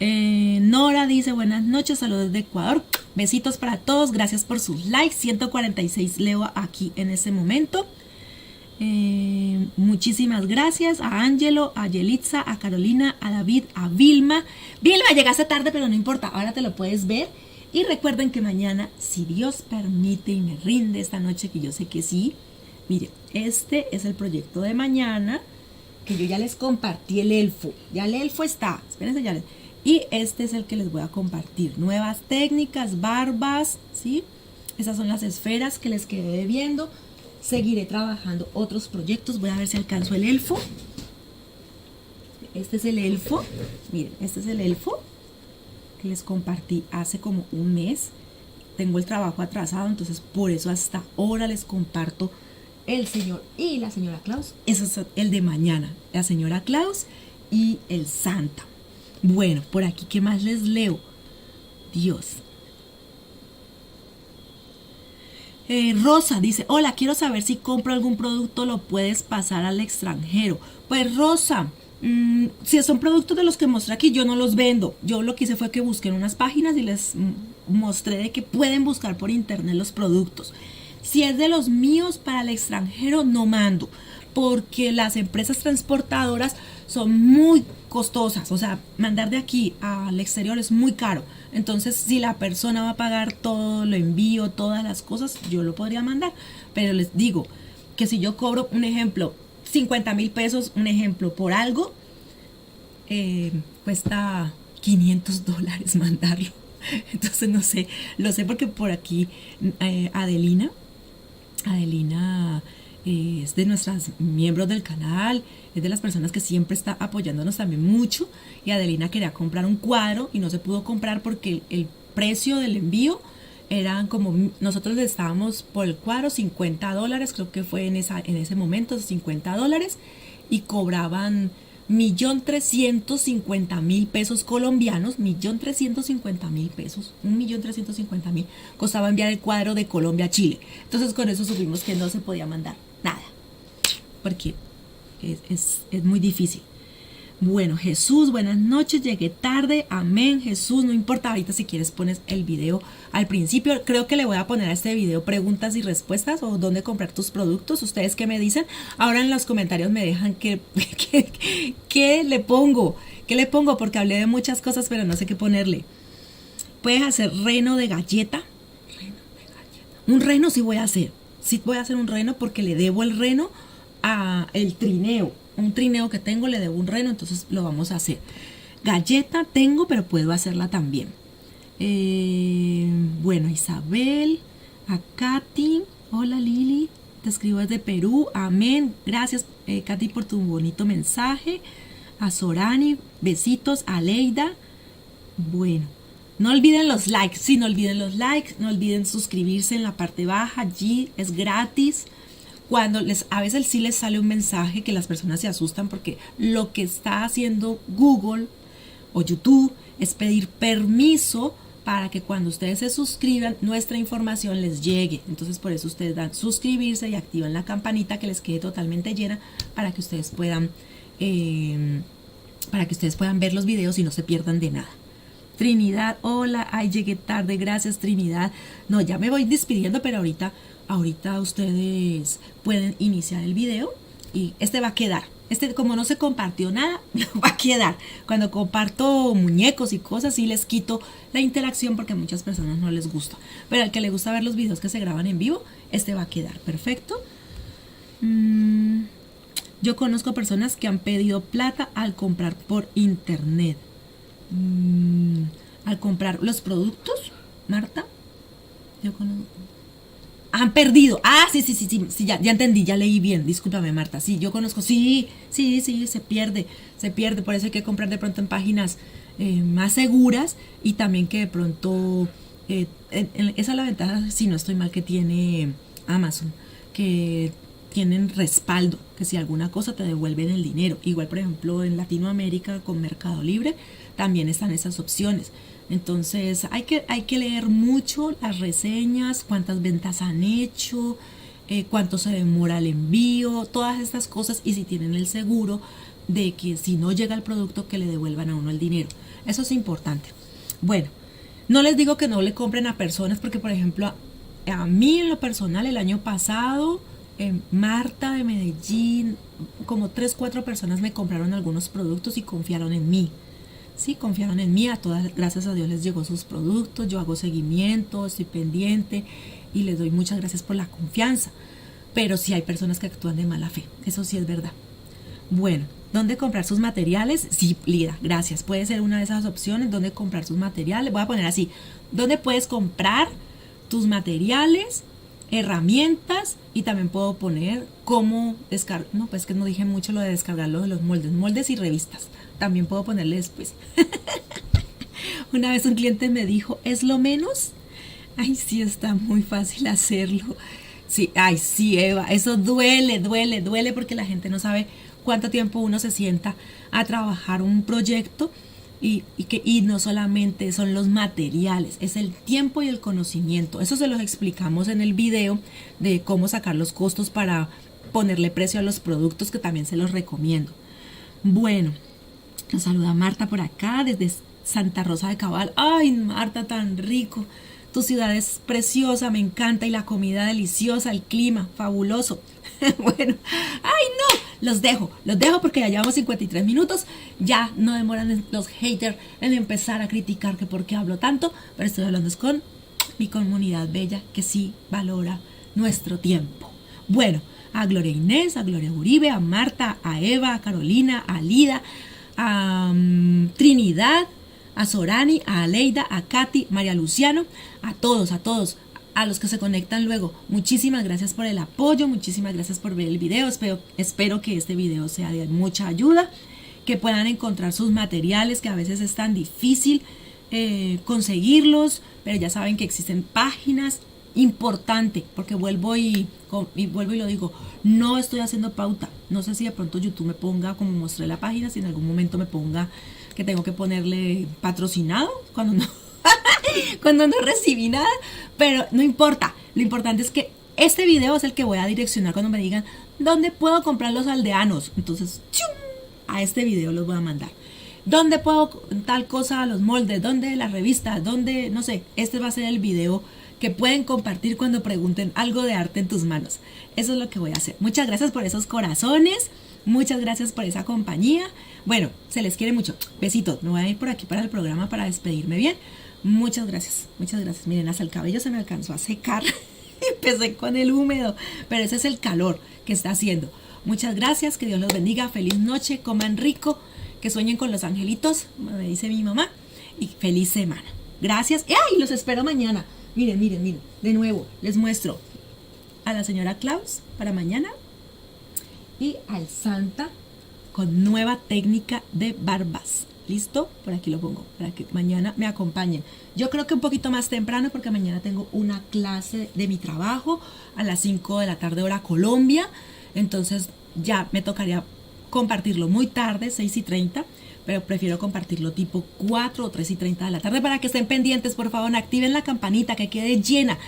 Nora dice buenas noches, saludos de Ecuador. Besitos para todos. Gracias por sus likes. 146 leo aquí en ese momento. Muchísimas gracias a Ángelo, a Yelitza, a Carolina, a David, a Vilma. Vilma, llegaste tarde, pero no importa, ahora te lo puedes ver. Y recuerden que mañana, si Dios permite y me rinde esta noche, que yo sé que sí, miren, este es el proyecto de mañana, que yo ya les compartí el elfo. Ya el elfo está, espérense ya. Y este es el que les voy a compartir. Nuevas técnicas, barbas, ¿sí? Esas son las esferas que les quedé debiendo. Seguiré trabajando otros proyectos. Voy a ver si alcanzo el elfo. Este es el elfo. Miren, este es el elfo que les compartí hace como un mes. Tengo el trabajo atrasado, entonces por eso hasta ahora les comparto el señor y la señora Claus. Ese es el de mañana. La señora Claus y el Santa. Bueno, por aquí, ¿qué más les leo? Dios. Rosa dice, hola, quiero saber si compro algún producto, lo puedes pasar al extranjero. Pues Rosa, si son productos de los que mostré aquí, yo no los vendo. Yo lo que hice fue que busqué en unas páginas y les mostré de que pueden buscar por internet los productos. Si es de los míos para el extranjero, no mando, porque las empresas transportadoras son muy costosas. O sea, mandar de aquí al exterior es muy caro. Entonces, si la persona va a pagar todo, lo envío, todas las cosas, yo lo podría mandar. Pero les digo que si yo cobro, un ejemplo, 50,000 pesos, un ejemplo, por algo, cuesta $500 mandarlo. Entonces, no sé, lo sé porque por aquí Adelina es de nuestras miembros del canal, es de las personas que siempre está apoyándonos también mucho. Y Adelina quería comprar un cuadro y no se pudo comprar porque el precio del envío eran como, nosotros le estábamos por el cuadro $50, creo que fue en ese momento $50, y cobraban 1.350.000 pesos colombianos, 1.350.000 pesos, 1.350.000 costaba enviar el cuadro de Colombia a Chile. Entonces con eso supimos que no se podía mandar nada, porque es muy difícil. Bueno, Jesús, buenas noches, llegué tarde, amén. Jesús, no importa, ahorita si quieres pones el video al principio. Creo que le voy a poner a este video preguntas y respuestas o dónde comprar tus productos. ¿Ustedes qué me dicen? Ahora en los comentarios me dejan ¿qué le pongo? ¿Qué le pongo? Porque hablé de muchas cosas, pero no sé qué ponerle. Puedes hacer reno de galleta. Un reno sí voy a hacer. Sí voy a hacer un reno porque le debo el reno a el trineo. Un trineo que tengo, le debo un reno, entonces lo vamos a hacer. Galleta tengo, pero puedo hacerla también. Bueno, Isabel, a Katy, hola Lili, te escribo desde Perú, amén. Gracias, Katy, por tu bonito mensaje. A Sorani, besitos. A Leida. Bueno, no olviden los likes, sí, no olviden los likes, no olviden suscribirse en la parte baja, allí es gratis. Cuando a veces sí les sale un mensaje que las personas se asustan porque lo que está haciendo Google o YouTube es pedir permiso para que cuando ustedes se suscriban nuestra información les llegue. Entonces por eso ustedes dan suscribirse y activan la campanita que les quede totalmente llena para que ustedes puedan para que ustedes puedan ver los videos y no se pierdan de nada. Trinidad, hola, ay, llegué tarde, gracias Trinidad. No, ya me voy despidiendo, pero ahorita ustedes pueden iniciar el video y este va a quedar. Este, como no se compartió nada, va a quedar. Cuando comparto muñecos y cosas, sí les quito la interacción porque a muchas personas no les gusta. Pero al que le gusta ver los videos que se graban en vivo, este va a quedar perfecto. Yo conozco personas que han pedido plata al comprar por internet. Al comprar los productos, Marta. Yo conozco. Han perdido. Ah, sí, ya entendí, ya leí bien. Discúlpame, Marta. Sí, yo conozco. Sí, se pierde. Por eso hay que comprar de pronto en páginas más seguras y también que de pronto, esa es la ventaja, si no estoy mal, que tiene Amazon, que tienen respaldo, que si alguna cosa te devuelven el dinero. Igual, por ejemplo, en Latinoamérica con Mercado Libre también están esas opciones. Entonces hay que leer mucho las reseñas, cuántas ventas han hecho, cuánto se demora el envío, todas estas cosas, y si tienen el seguro de que si no llega el producto que le devuelvan a uno el dinero. Eso es importante. Bueno, no les digo que no le compren a personas porque, por ejemplo, a mí en lo personal el año pasado, Marta de Medellín, como 3-4 personas me compraron algunos productos y confiaron en mí. Sí, confiaron en mí, a todas, gracias a Dios les llegó sus productos, yo hago seguimiento, estoy pendiente y les doy muchas gracias por la confianza. Pero sí hay personas que actúan de mala fe, eso sí es verdad. Bueno, ¿dónde comprar sus materiales? Sí, Lida, gracias. Puede ser una de esas opciones, ¿dónde comprar sus materiales? Voy a poner así, ¿dónde puedes comprar tus materiales, herramientas? Y también puedo poner cómo descargar, no, pues que no dije mucho lo de descargarlo de los moldes y revistas. También puedo ponerle después. Una vez un cliente me dijo, ¿es lo menos? Ay, sí, está muy fácil hacerlo. Sí, ay, sí, Eva, eso duele porque la gente no sabe cuánto tiempo uno se sienta a trabajar un proyecto y no solamente son los materiales, es el tiempo y el conocimiento. Eso se los explicamos en el video de cómo sacar los costos para ponerle precio a los productos, que también se los recomiendo. Bueno, nos saluda Marta por acá desde Santa Rosa de Cabal. Ay, Marta, tan rico. Tu ciudad es preciosa, me encanta, y la comida deliciosa, el clima fabuloso. Bueno, ay no, los dejo porque ya llevamos 53 minutos. Ya no demoran los haters en empezar a criticar que por qué hablo tanto, pero estoy hablando con mi comunidad bella que sí valora nuestro tiempo. Bueno, a Gloria Inés, a Gloria Uribe, a Marta, a Eva, a Carolina, a Lida, a Trinidad, a Sorani, a Aleida, a Katy, María Luciano, a todos, a los que se conectan luego. Muchísimas gracias por el apoyo, muchísimas gracias por ver el video. Espero que este video sea de mucha ayuda, que puedan encontrar sus materiales, que a veces es tan difícil conseguirlos, pero ya saben que existen páginas. Importante, porque vuelvo y lo digo, no estoy haciendo pauta. No sé si de pronto YouTube me ponga, como mostré la página, si en algún momento me ponga que tengo que ponerle patrocinado cuando no cuando no recibí nada, pero no importa. Lo importante es que este video es el que voy a direccionar cuando me digan ¿dónde puedo comprar los aldeanos? Entonces, ¡chum!, a este video los voy a mandar. ¿Dónde puedo tal cosa, los moldes? ¿Dónde las revistas? ¿Dónde? No sé, este va a ser el video que pueden compartir cuando pregunten algo de arte en tus manos. Eso es lo que voy a hacer. Muchas gracias por esos corazones. Muchas gracias por esa compañía. Bueno, se les quiere mucho. Besitos. Me voy a ir por aquí para el programa para despedirme bien. Muchas gracias. Muchas gracias. Miren, hasta el cabello se me alcanzó a secar. Empecé con el húmedo, pero ese es el calor que está haciendo. Muchas gracias. Que Dios los bendiga. Feliz noche. Coman rico. Que sueñen con los angelitos, me dice mi mamá. Y feliz semana. Gracias. ¡Ay! Los espero mañana. Miren. De nuevo, les muestro a la señora Claus para mañana y al Santa con nueva técnica de barbas. ¿Listo? Por aquí lo pongo para que mañana me acompañen. Yo creo que un poquito más temprano porque mañana tengo una clase de mi trabajo a las 5 de la tarde hora Colombia. Entonces ya me tocaría compartirlo muy tarde, 6:30. Pero prefiero compartirlo tipo 4 o 3:30 de la tarde para que estén pendientes. Por favor, activen la campanita, que quede llena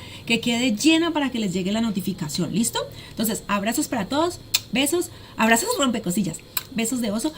para que les llegue la notificación. ¿Listo? Entonces, abrazos para todos. Besos, abrazos rompecosillas. Besos de oso.